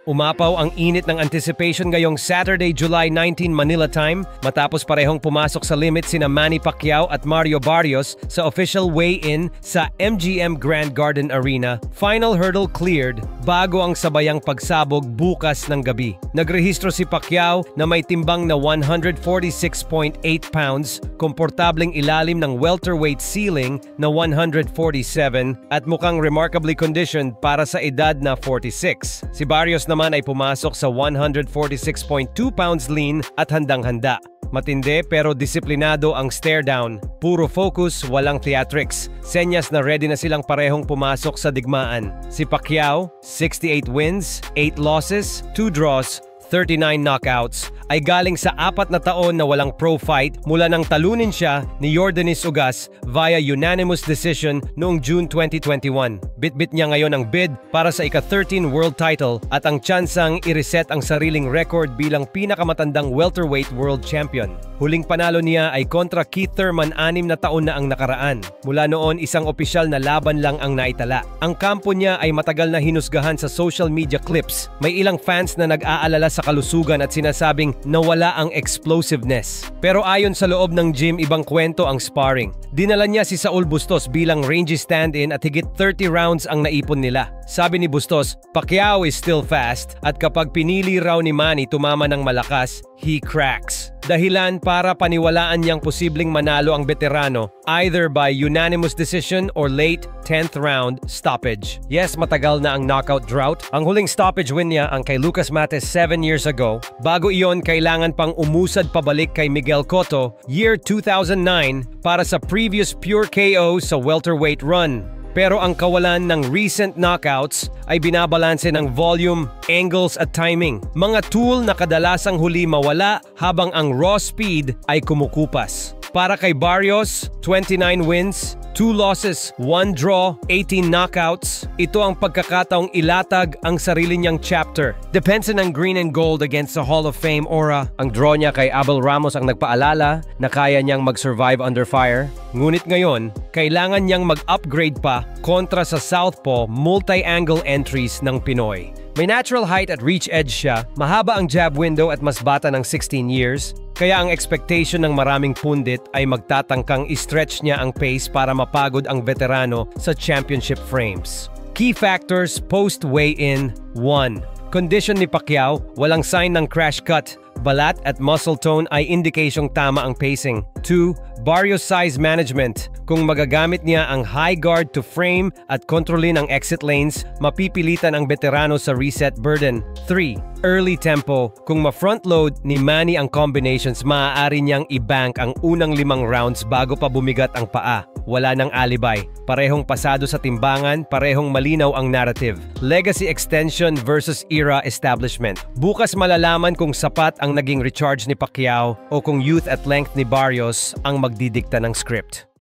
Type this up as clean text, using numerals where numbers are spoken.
Umapaw ang init ng anticipation ngayong Saturday, July 19 Manila time matapos parehong pumasok sa limit sina Manny Pacquiao at Mario Barrios sa official weigh-in sa MGM Grand Garden Arena. Final hurdle cleared bago ang sabayang pagsabog bukas ng gabi. Nagrehistro si Pacquiao na may timbang na 146.8 pounds, komportableng ilalim ng welterweight ceiling na 147 at mukhang remarkably conditioned para sa edad na 46. Si Barrios naman ay pumasok sa 146.2 pounds lean at handang-handa. Matindi pero disiplinado ang stare down. Puro focus, walang theatrics. Senyas na ready na silang parehong pumasok sa digmaan. Si Pacquiao, 68 wins, 8 losses, 2 draws, 39 knockouts, ay galing sa 4 na taon na walang pro fight mula nang talunin siya ni Yordenis Ugas via unanimous decision noong June 2021. Bit-bit niya ngayon ang bid para sa ika-13 world title at ang tsansang i-reset ang sariling record bilang pinakamatandang welterweight world champion. Huling panalo niya ay kontra Keith Thurman 6 na taon na ang nakaraan. Mula noon, isang opisyal na laban lang ang naitala. Ang kampo niya ay matagal na hinusgahan sa social media clips. May ilang fans na nag-aalala sa kalusugan at sinasabing nawala ang explosiveness. Pero ayon sa loob ng gym, ibang kwento ang sparring. Dinala niya si Saul Bustos bilang rangy stand-in at higit 30 rounds ang naipon nila. Sabi ni Bustos, Pacquiao is still fast at kapag pinili raw ni Manny tumama ng malakas, he cracks. Dahilan para paniwalaan niyang posibleng manalo ang veterano either by unanimous decision or late 10th round stoppage. Yes, matagal na ang knockout drought. Ang huling stoppage win niya ang kay Lucas Mates 7 years ago. Bago iyon, kailangan pang umusad pabalik kay Miguel Cotto year 2009 para sa previous pure KO sa welterweight run. Pero ang kawalan ng recent knockouts ay binabalanse ng volume, angles at timing. Mga tool na kadalasang huli mawala habang ang raw speed ay kumukupas. Para kay Barrios, 29 wins, 2 losses, 1 draw, 18 knockouts. Ito ang pagkakataong ilatag ang sarili niyang chapter. Depensa ng green and gold against the Hall of Fame aura. Ang draw niya kay Abel Ramos ang nagpaalala na kaya niyang mag-survive under fire. Ngunit ngayon, kailangan niyang mag-upgrade pa kontra sa southpaw multi-angle entries ng Pinoy. May natural height at reach edge siya, mahaba ang jab window at mas bata ng 16 years. Kaya ang expectation ng maraming pundit ay magtatangkang i-stretch niya ang pace para mapagod ang veterano sa championship frames. Key factors post-weigh-in: 1. Condition ni Pacquiao, walang sign ng crash cut. Balat at muscle tone ay indikasyong tama ang pacing. 2. Barrios size management. Kung magagamit niya ang high guard to frame at kontrolin ang exit lanes, mapipilitan ang veterano sa reset burden. 3. Early tempo. Kung ma-front load ni Manny ang combinations, maaari niyang i-bank ang unang 5 rounds bago pa bumigat ang paa. Wala nang alibay. Parehong pasado sa timbangan, parehong malinaw ang narrative. Legacy extension versus era establishment. Bukas malalaman kung sapat ang naging recharge ni Pacquiao o kung youth at length ni Barrios ang magdidikta ng script.